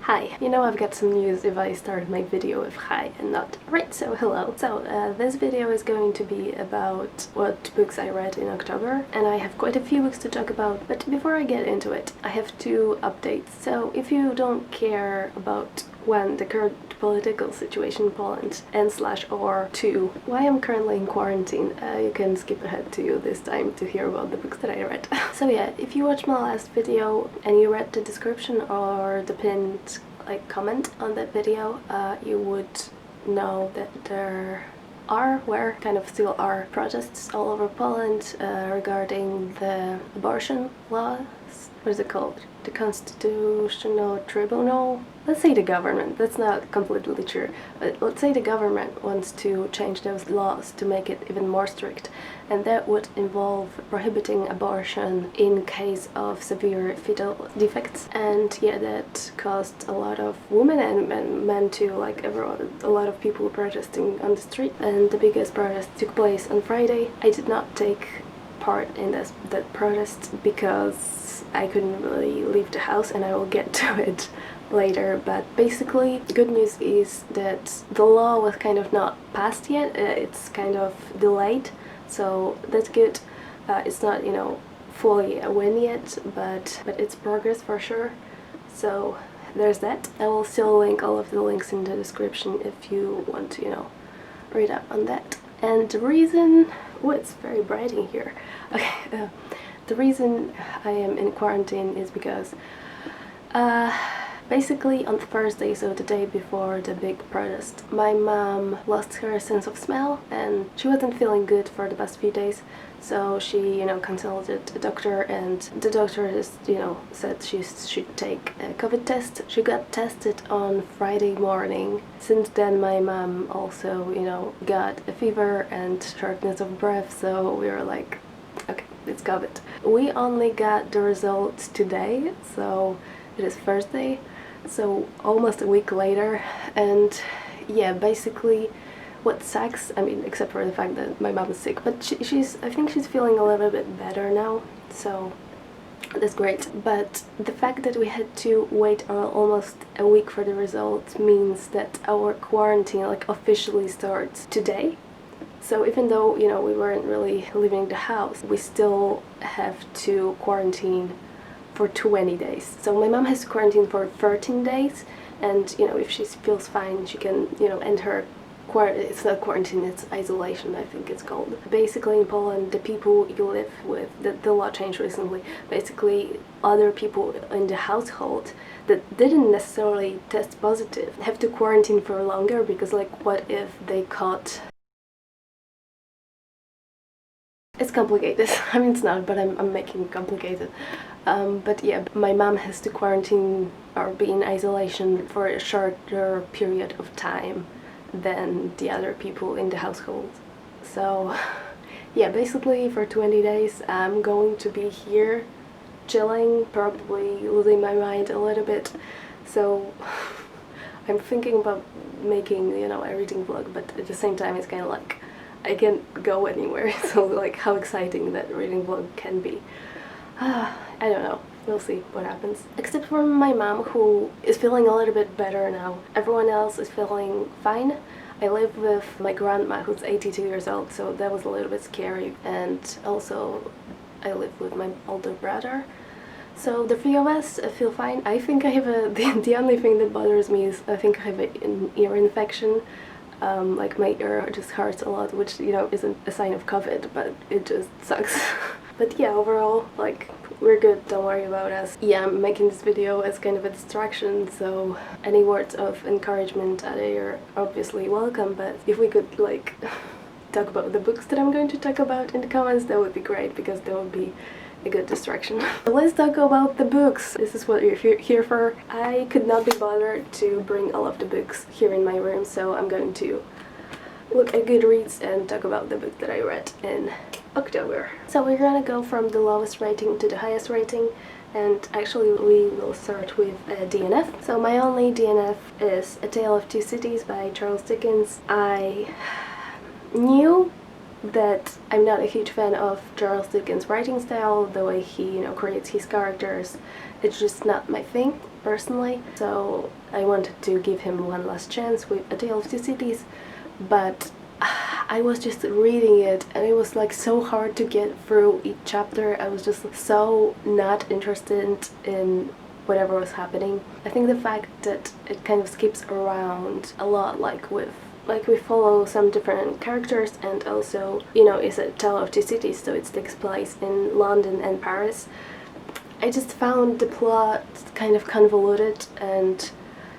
Hi. You know I've got some news if I start my video with hi and not right, so hello. This video is going to be about what books I read in October, and I have quite a few books to talk about, but before I get into it, I have two updates. So if you don't care about when the current political situation in Poland and/or to why I'm currently in quarantine, you can skip ahead to this time to hear about the books that I read. So yeah, if you watched my last video and you read the description or the pinned comment on that video, you would know that there kind of still are protests all over Poland regarding the abortion laws. What is it called? The Constitutional Tribunal? Let's say the government. That's not completely true. But let's say the government wants to change those laws to make it even more strict. And that would involve prohibiting abortion in case of severe fetal defects. And yeah, that caused a lot of women and men too, like everyone, a lot of people protesting on the street. And the biggest protest took place on Friday. I did not take part in that protest because I couldn't really leave the house, and I will get to it later. But basically, the good news is that the law was kind of not passed yet. It's kind of delayed, so that's good. It's not, fully a win yet, but it's progress for sure. So there's that. I will still link all of the links in the description if you want to, read up on that. And the reason... Oh, it's very bright in here. Okay, the reason I am in quarantine is because basically on Thursday, so the day before the big protest, my mom lost her sense of smell and she wasn't feeling good for the past few days. So she, consulted a doctor, and the doctor just, said she should take a COVID test. She got tested on Friday morning. Since then, my mom also, got a fever and shortness of breath, so we were like, okay, it's COVID. We only got the results today, so it is Thursday, so almost a week later, and yeah, basically what sucks, except for the fact that my mom is sick, but I think she's feeling a little bit better now, so that's great. But the fact that we had to wait almost a week for the results means that our quarantine officially starts today. So even though, we weren't really leaving the house, we still have to quarantine for 20 days. So my mom has to quarantine for 13 days, and, if she feels fine, she can, end her it's not quarantine, it's isolation, I think it's called. Basically in Poland, the people you live with, the law changed recently, basically other people in the household that didn't necessarily test positive have to quarantine for longer, because what if they caught... It's complicated. It's not, but I'm making it complicated. But yeah, my mom has to quarantine or be in isolation for a shorter period of time than the other people in the household. So yeah, basically for 20 days I'm going to be here chilling, probably losing my mind a little bit. So I'm thinking about making, a reading vlog, but at the same time it's kind of like I can't go anywhere, so how exciting that reading vlog can be. I don't know. We'll see what happens. Except for my mom, who is feeling a little bit better now. Everyone else is feeling fine. I live with my grandma, who's 82 years old, so that was a little bit scary. And also, I live with my older brother. So the three of us feel fine. I think I have the only thing that bothers me is I think I have an ear infection. My ear just hurts a lot, which, isn't a sign of COVID, but it just sucks. But yeah, overall, we're good, don't worry about us. Yeah, I'm making this video as kind of a distraction, so any words of encouragement are obviously welcome, but if we could, talk about the books that I'm going to talk about in the comments, that would be great, because that would be a good distraction. Let's talk about the books. This is what you're here for. I could not be bothered to bring all of the books here in my room, so I'm going to look at Goodreads and talk about the book that I read in October. So we're gonna go from the lowest rating to the highest rating, and actually we will start with a DNF. So my only DNF is A Tale of Two Cities by Charles Dickens. I knew that I'm not a huge fan of Charles Dickens' writing style, the way he, creates his characters It's just not my thing, personally, so I wanted to give him one last chance with A Tale of Two Cities, but I was just reading it and it was like so hard to get through each chapter. I was just so not interested in whatever was happening. I think the fact that it kind of skips around a lot, like we follow some different characters, and also, you know, it's A Tale of Two Cities, so it takes place in London and Paris. I just found the plot kind of convoluted and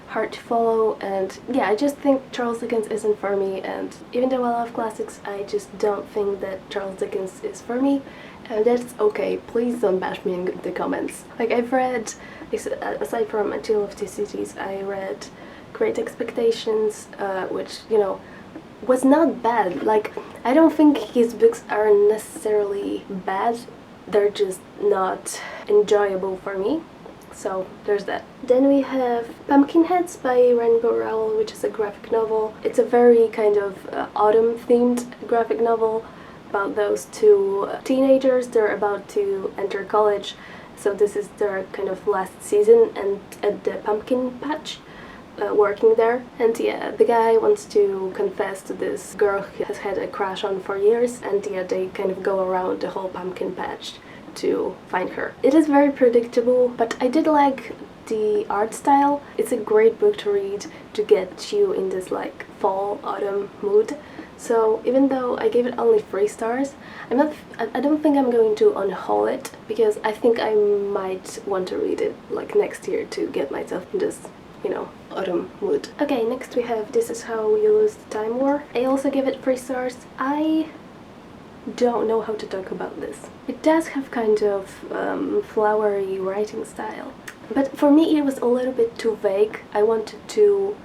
hard to follow, and yeah, I just think Charles Dickens isn't for me, and even though I love classics, I just don't think that Charles Dickens is for me, and that's okay. Please don't bash me in the comments. Like, I've read, aside from A Tale of Two Cities, I read Great Expectations, which, you know, was not bad. Like, I don't think his books are necessarily bad, they're just not enjoyable for me. So there's that. Then we have Pumpkinheads by Rainbow Rowell, which is a graphic novel. It's a very kind of autumn themed graphic novel about those two teenagers. They're about to enter college, so this is their kind of last season and at the pumpkin patch, working there. And yeah, the guy wants to confess to this girl he has had a crush on for years, and yeah, they kind of go around the whole pumpkin patch to find her. It is very predictable, but I did like the art style. It's a great book to read to get you in this like fall autumn mood. So even though I gave it only 3 stars, I don't think I'm going to unhaul it, because I think I might want to read it like next year to get myself in this, you know, autumn mood. Okay, next we have This Is How You Lose the Time War. I also give it 3 stars. I don't know how to talk about this. It does have kind of flowery writing style, but for me it was a little bit too vague. I wanted to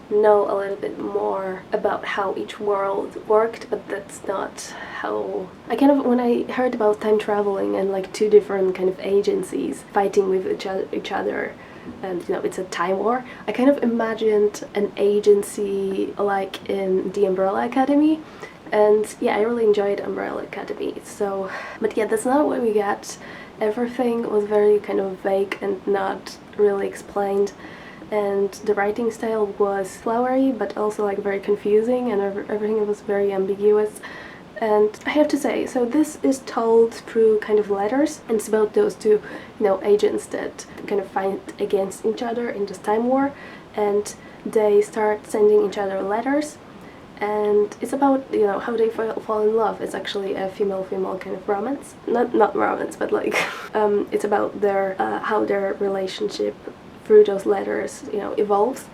know a little bit more about how each world worked, but that's not how... when I heard about time traveling and like 2 different kind of agencies fighting with each other, and you know, it's a time war, I kind of imagined an agency like in The Umbrella Academy. And yeah, I really enjoyed Umbrella Academy, so... But yeah, that's not what we got. Everything was very kind of vague and not really explained, and the writing style was flowery but also like very confusing, and everything was very ambiguous. And I have to say, so this is told through kind of letters, and it's about those 2, you know, agents that kind of fight against each other in this time war, and they start sending each other letters. And it's about, you know, how they fall in love. It's actually a female-female kind of romance. Not romance, but like, it's about their, how their relationship through those letters, you know, evolves.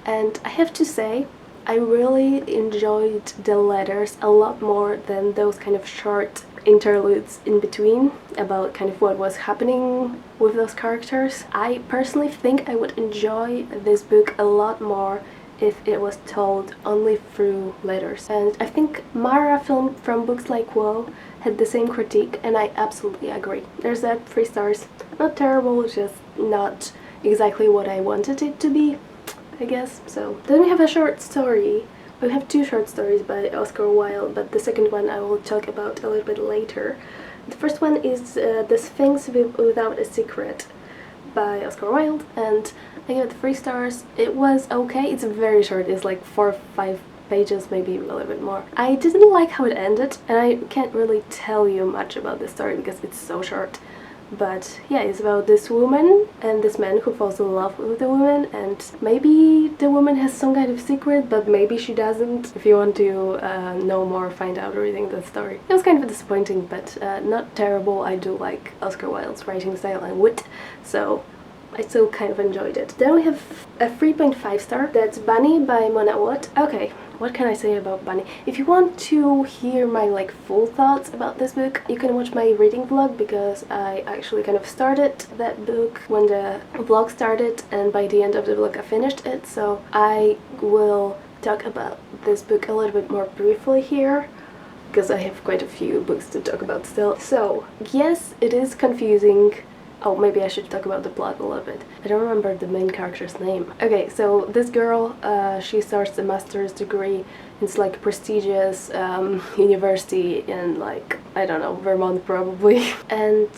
And I have to say, I really enjoyed the letters a lot more than those kind of short interludes in between about kind of what was happening with those characters. I personally think I would enjoy this book a lot more if it was told only through letters. And I think Mara from Books Like Woe had the same critique, and I absolutely agree. There's that 3 stars. Not terrible, just not exactly what I wanted it to be, I guess. So then we have a short story. We have 2 short stories by Oscar Wilde, but the second one I will talk about a little bit later. The first one is The Sphinx Without a Secret by Oscar Wilde, and I gave it 3 stars. It was okay. It's very short. It's like 4 or 5 pages, maybe a little bit more. I didn't like how it ended, and I can't really tell you much about the story because it's so short. But yeah, it's about this woman and this man who falls in love with the woman, and maybe the woman has some kind of secret, but maybe she doesn't. If you want to know more, find out reading the story. It was kind of disappointing, but not terrible. I do like Oscar Wilde's writing style and wit, so I still kind of enjoyed it. Then we have a 3.5 star. That's Bunny by Mona Watt. Okay, what can I say about Bunny? If you want to hear my like full thoughts about this book, you can watch my reading vlog, because I actually kind of started that book when the vlog started, and by the end of the vlog I finished it. So I will talk about this book a little bit more briefly here, because I have quite a few books to talk about still. So yes, it is confusing. Oh, maybe I should talk about the plot a little bit. I don't remember the main character's name. Okay, so this girl, she starts a master's degree. It's like a prestigious university in like, I don't know, Vermont probably. And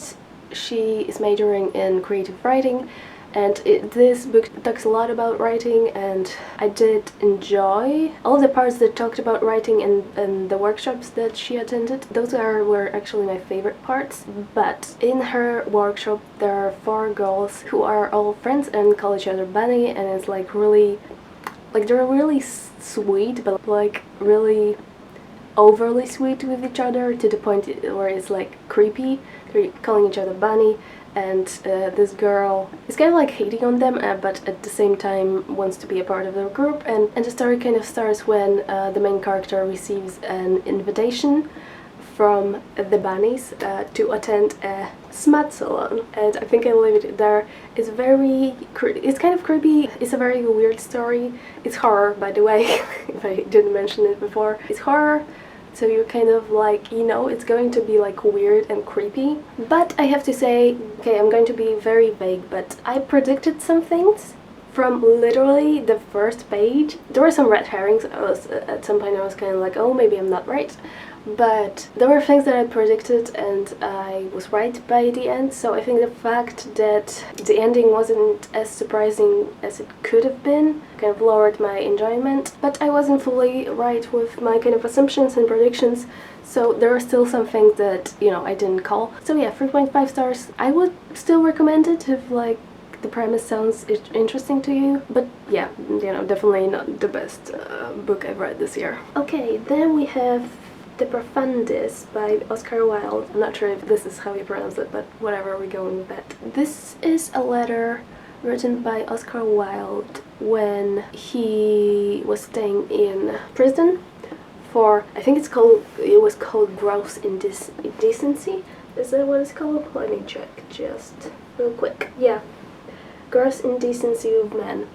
she is majoring in creative writing, and this book talks a lot about writing, and I did enjoy all of the parts that talked about writing and the workshops that she attended. Those were actually my favorite parts. But in her workshop there are 4 girls who are all friends and call each other Bunny, and it's like really, like they're really sweet, but like really overly sweet with each other to the point where it's like creepy. They're calling each other Bunny, and this girl is kind of like hating on them, but at the same time wants to be a part of their group. And the story kind of starts when the main character receives an invitation from the bunnies to attend a smut salon, and I think I'll leave it there. It's it's kind of creepy. It's a very weird story. It's horror, by the way, if I didn't mention it before. It's horror, so you're kind of like, you know, it's going to be like weird and creepy. But I have to say, okay, I'm going to be very vague, but I predicted some things from literally the first page. There were some red herrings. At some point I was kind of like, oh, maybe I'm not right. But there were things that I predicted and I was right by the end, so I think the fact that the ending wasn't as surprising as it could have been kind of lowered my enjoyment. But I wasn't fully right with my kind of assumptions and predictions, so there are still some things that, you know, I didn't call. So yeah, 3.5 stars. I would still recommend it if like the premise sounds interesting to you, but yeah, you know, definitely not the best book I've read this year. Okay, then we have The Profundis by Oscar Wilde. I'm not sure if this is how you pronounce it, but whatever, we're going with that. This is a letter written by Oscar Wilde when he was staying in prison for, I think it was called gross indecency. Is that what it's called? Let me check just real quick. Yeah, gross indecency of men.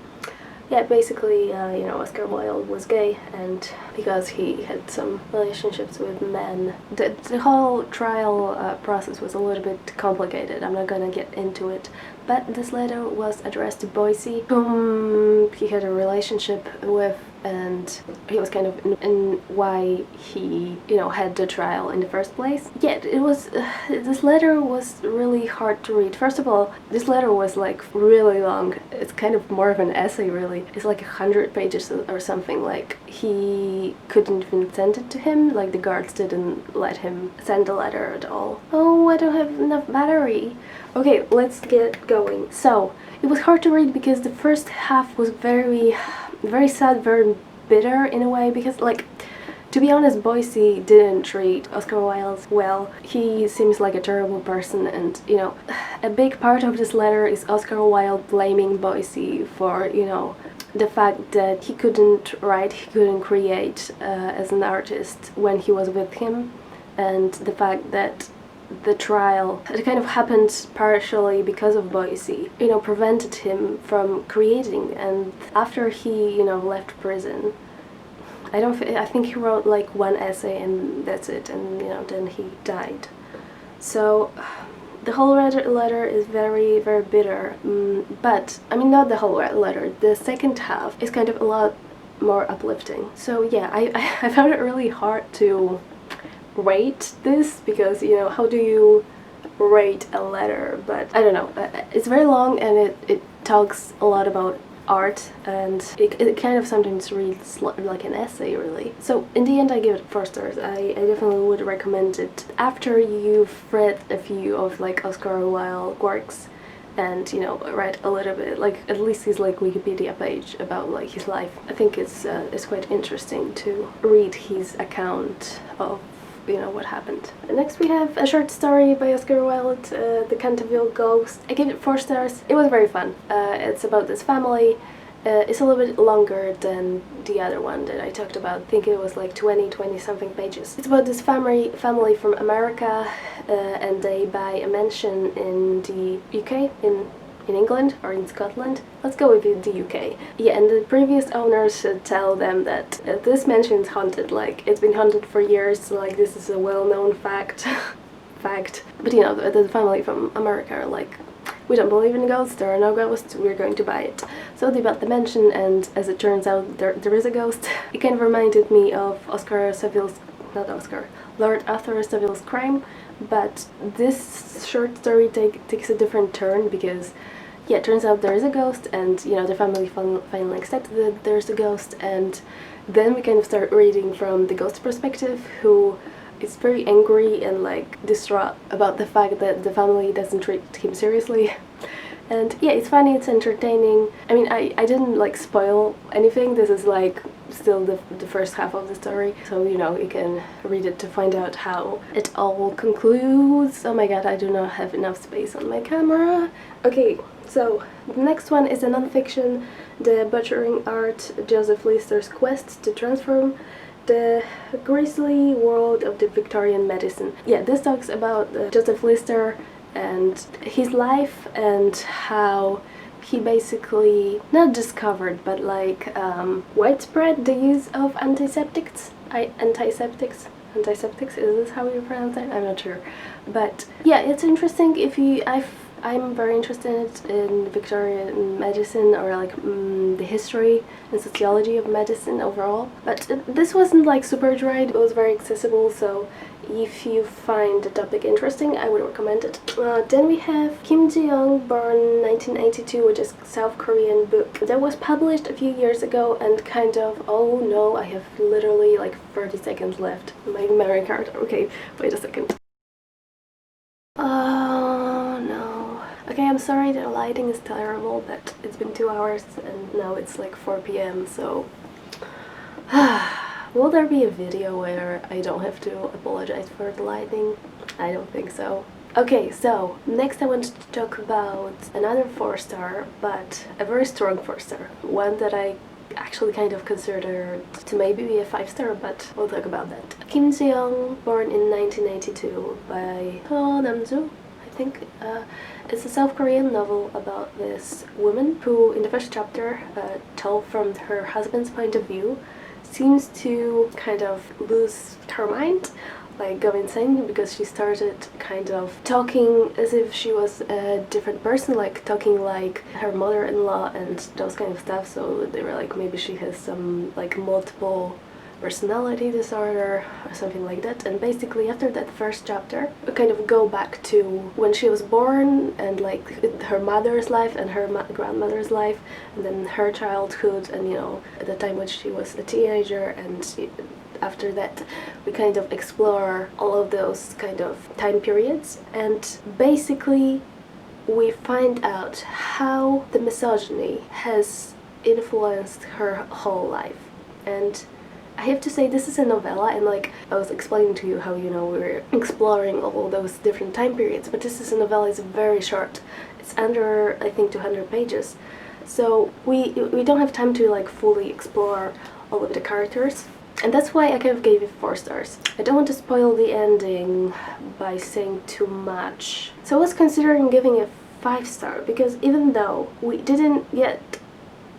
Yeah, basically, you know, Oscar Wilde was gay, and because he had some relationships with men, the whole trial process was a little bit complicated. I'm not gonna get into it, but this letter was addressed to Boise, whom he had a relationship with, and he was kind of in why he, you know, had the trial in the first place. Yeah, it was, this letter was really hard to read. First of all, this letter was like really long. It's kind of more of an essay, really. It's like 100 pages or something. Like, he couldn't even send it to him, like the guards didn't let him send the letter at all. Oh, I don't have enough battery. Okay, let's get going. So, it was hard to read because the first half was very sad, very bitter in a way, because, like, to be honest, Boise didn't treat Oscar Wilde well. He seems like a terrible person, and, you know, a big part of this letter is Oscar Wilde blaming Boise for, you know, the fact that he couldn't write, he couldn't create as an artist when he was with him, and the fact that the trial, it kind of happened partially because of Boise, you know, prevented him from creating. And after he, you know, left prison, I think he wrote like one essay and that's it, and, you know, then he died. So the whole letter is very, very bitter, but, I mean, not the whole letter, the second half is kind of a lot more uplifting. So yeah, I found it really hard to rate this, because, you know, how do you rate a letter? But I don't know, it's very long, and it talks a lot about art, and it kind of sometimes reads like an essay, really. So in the end I give it 4 stars. I definitely would recommend it after you've read a few of like Oscar Wilde works, and, you know, read a little bit, like at least his like Wikipedia page about like his life. I think it's quite interesting to read his account of, you know, what happened. Next we have a short story by Oscar Wilde, The Canterville Ghost. I gave it 4 stars. It was very fun. It's about this family. It's a little bit longer than the other one that I talked about. I think it was like 20 something pages. It's about this family from America, and they buy a mansion in the UK, in England or in Scotland. Let's go with the UK. Yeah, and the previous owners tell them that this mansion is haunted. Like, it's been haunted for years. Like, this is a well-known fact. But, you know, the family from America are like, we don't believe in ghosts, there are no ghosts, we're going to buy it. So they bought the mansion, and as it turns out, there is a ghost. It kind of reminded me of Oscar Seville's not Oscar, Lord Arthur's Devil's Crime, but this short story takes a different turn because, yeah, it turns out there is a ghost, and you know the family finally accepted that there's a ghost, and then we kind of start reading from the ghost's perspective, who is very angry and like distraught about the fact that the family doesn't treat him seriously. And yeah, it's funny, it's entertaining. I mean, I didn't like spoil anything. This is like still the first half of the story, so you know, you can read it to find out how it all concludes. Oh my god, I do not have enough space on my camera. Okay, so the next one is a non-fiction, The Butchering Art, Joseph Lister's quest to transform the grisly world of the Victorian medicine. Yeah, this talks about Joseph Lister and his life and how he basically not discovered but like widespread the use of antiseptics. Antiseptics, is this how you pronounce it? I'm not sure, but yeah, it's interesting. If you I'm very interested in Victorian medicine, or like the history and sociology of medicine overall, but this wasn't like super dry, it was very accessible, so if you find the topic interesting, I would recommend it. Then we have Kim Jiyoung, born 1982, which is a South Korean book that was published a few years ago and kind of, oh no, I have literally like 30 seconds left on my memory card. Okay, wait a second. Oh no. Okay, I'm sorry, the lighting is terrible, but it's been 2 hours and now it's like 4 p.m, so will there be a video where I don't have to apologize for the lighting? I don't think so. Okay, so next I want to talk about another 4-star, but a very strong 4-star. One that I actually kind of considered to maybe be a 5-star, but we'll talk about that. Kim Jiyoung, born in 1982 by Ho Namju, I think. It's a South Korean novel about this woman who, in the first chapter, told from her husband's point of view, seems to kind of lose her mind, like go insane, because she started kind of talking as if she was a different person, like talking like her mother-in-law and those kind of stuff. So they were like, maybe she has some like multiple personality disorder or something like that. And basically after that first chapter we kind of go back to when she was born and like her mother's life and her grandmother's life, and then her childhood, and you know, at the time when she was a teenager, and after that we kind of explore all of those kind of time periods, and basically we find out how the misogyny has influenced her whole life. And I have to say, this is a novella, and like I was explaining to you how, you know, we're exploring all those different time periods, but this is a novella, it's very short. It's under, I think, 200 pages. So we don't have time to like fully explore all of the characters. And that's why I kind of gave it 4 stars. I don't want to spoil the ending by saying too much. So I was considering giving it 5-star, because even though we didn't get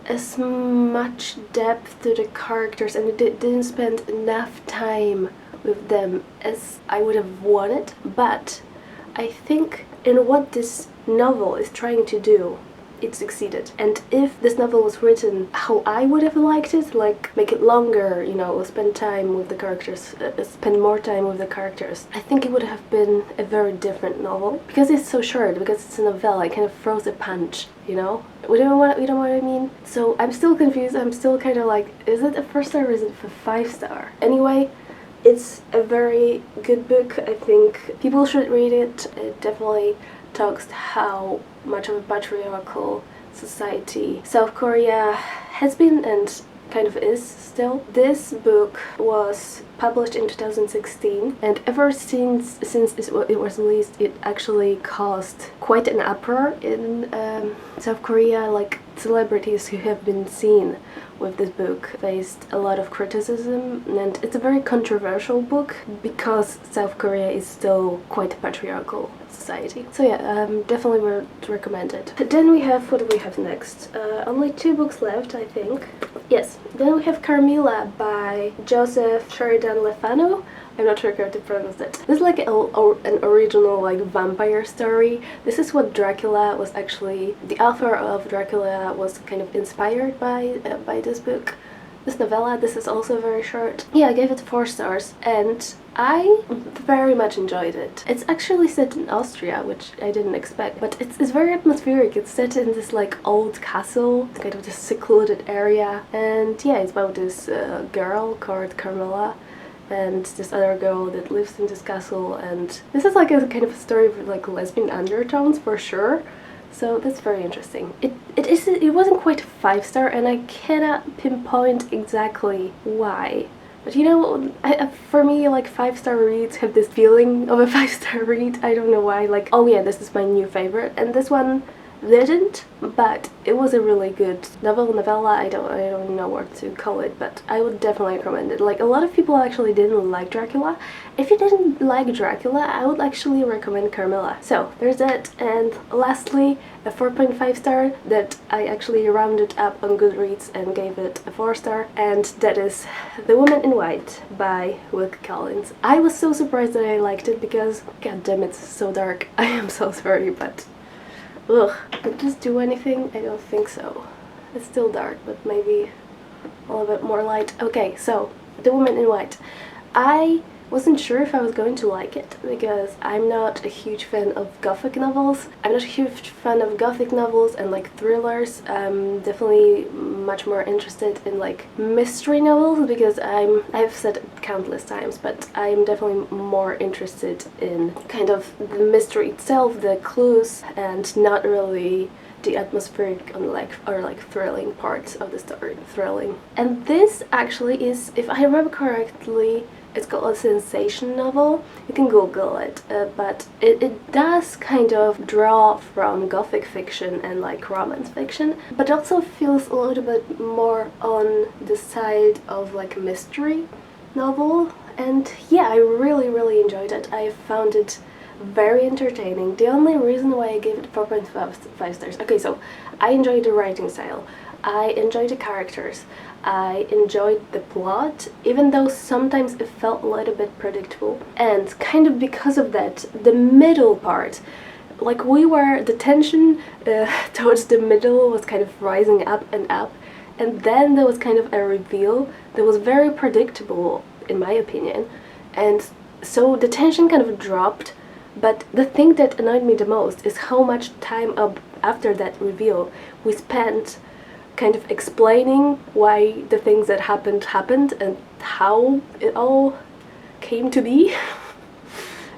as much depth to the characters and we didn't spend enough time with them as I would have wanted, but I think in what this novel is trying to do, it succeeded. And if this novel was written how I would have liked it, like make it longer, you know, spend time with the characters, spend more time with the characters, I think it would have been a very different novel. Because it's so short, because it's a novella, it kind of throws a punch, you know? You know what I mean? So I'm still confused. I'm still kind of like, is it a 4-star or is it a 5-star? Anyway, it's a very good book. I think people should read it. It definitely talks how much of a patriarchal society South Korea has been and kind of is still. This book was published in 2016, and ever since it was released, it actually caused quite an uproar in South Korea. Like, celebrities who have been seen with this book faced a lot of criticism, and it's a very controversial book because South Korea is still quite a patriarchal society. So yeah, definitely would recommend it. Then we have, what do we have next? Only 2 books left, I think. Yes, then we have Carmilla by Joseph Sheridan Lefano. I'm not sure how to pronounce it. This is like an original like vampire story. This is what Dracula was actually, the author of Dracula was kind of inspired by this book. this novella. This is also very short. Yeah, I gave it 4 stars and I very much enjoyed it. It's actually set in Austria, which I didn't expect, but it's very atmospheric. It's set in this like old castle, kind of this secluded area, and yeah, it's about this girl called Carmilla and this other girl that lives in this castle, and this is like a kind of a story with like lesbian undertones for sure. So that's very interesting. It wasn't quite a 5-star, and I cannot pinpoint exactly why. But you know, for me, like 5-star reads have this feeling of a 5-star read. I don't know why. Like, oh yeah, this is my new favorite, and this one didn't, but it was a really good novella. I don't know what to call it, but I would definitely recommend it. Like, a lot of people actually didn't like Dracula. If you didn't like Dracula, I would actually recommend Carmilla. So there's that, and lastly, a 4.5 star that I actually rounded up on Goodreads and gave it a 4-star, and that is The Woman in White by Wilkie Collins. I was so surprised that I liked it because, god damn, it's so dark. I am so sorry, but ugh, did this do anything? I don't think so. It's still dark, but maybe a little bit more light. Okay, so The Woman in White. I wasn't sure if I was going to like it because I'm not a huge fan of gothic novels. I'm not a huge fan of gothic novels and like thrillers. I'm definitely much more interested in like mystery novels because I've said it countless times, but I'm definitely more interested in kind of the mystery itself, the clues, and not really the atmospheric or like thrilling parts of the story. And this actually is, if I remember correctly, it's called a sensation novel. You can Google it, but it does kind of draw from gothic fiction and like romance fiction, but also feels a little bit more on the side of like a mystery novel. And yeah, I really enjoyed it. I found it very entertaining. The only reason why I gave it 4.5 stars. Okay, so I enjoyed the writing style. I enjoyed the characters. I enjoyed the plot, even though sometimes it felt a little bit predictable. And kind of because of that, the middle part, like the tension towards the middle was kind of rising up, and then there was kind of a reveal that was very predictable, in my opinion. And so the tension kind of dropped, but the thing that annoyed me the most is how much time after that reveal we spent kind of explaining why the things that happened and how it all came to be.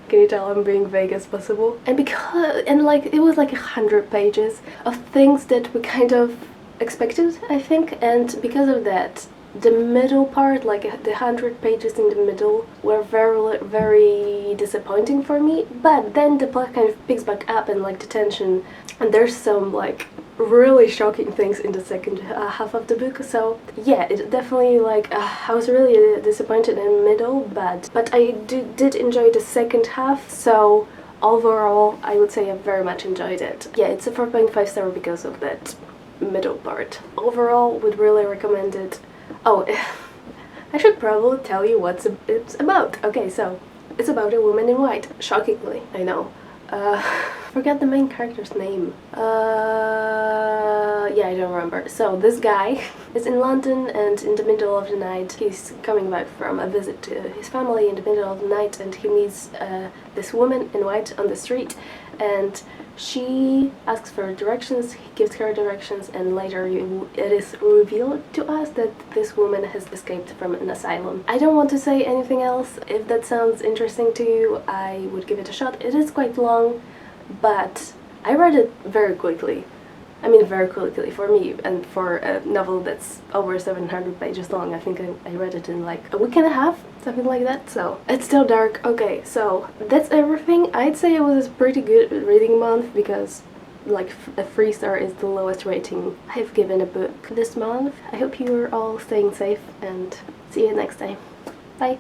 Can you tell I'm being vague as possible? And like it was like 100 pages of things that we kind of expected, I think, and because of that, the middle part, like the 100 pages in the middle, were very disappointing for me. But then the plot kind of picks back up, and like the tension, and there's some like really shocking things in the second half of the book. So yeah, it definitely like I was really disappointed in the middle, but I did enjoy the second half. So overall, I would say I very much enjoyed it. Yeah, it's a 4.5 star because of that middle part. Overall, would really recommend it. Oh, I should probably tell you what it's about. Okay, so it's about a woman in white. Shockingly, I know. Forget the main character's name. Yeah, I don't remember. So this guy is in London, and in the middle of the night he's coming back from a visit to his family in the middle of the night, and he meets this woman in white on the street, and she asks for directions, he gives her directions, and later it is revealed to us that this woman has escaped from an asylum. I don't want to say anything else. If that sounds interesting to you, I would give it a shot. It is quite long, but I read it very quickly. I mean, very quickly for me, and for a novel that's over 700 pages long, I think I read it in like a week and a half, something like that. So it's still dark. Okay, so that's everything. I'd say it was a pretty good reading month because like a 3-star is the lowest rating I've given a book this month. I hope you are all staying safe, and see you next time. Bye!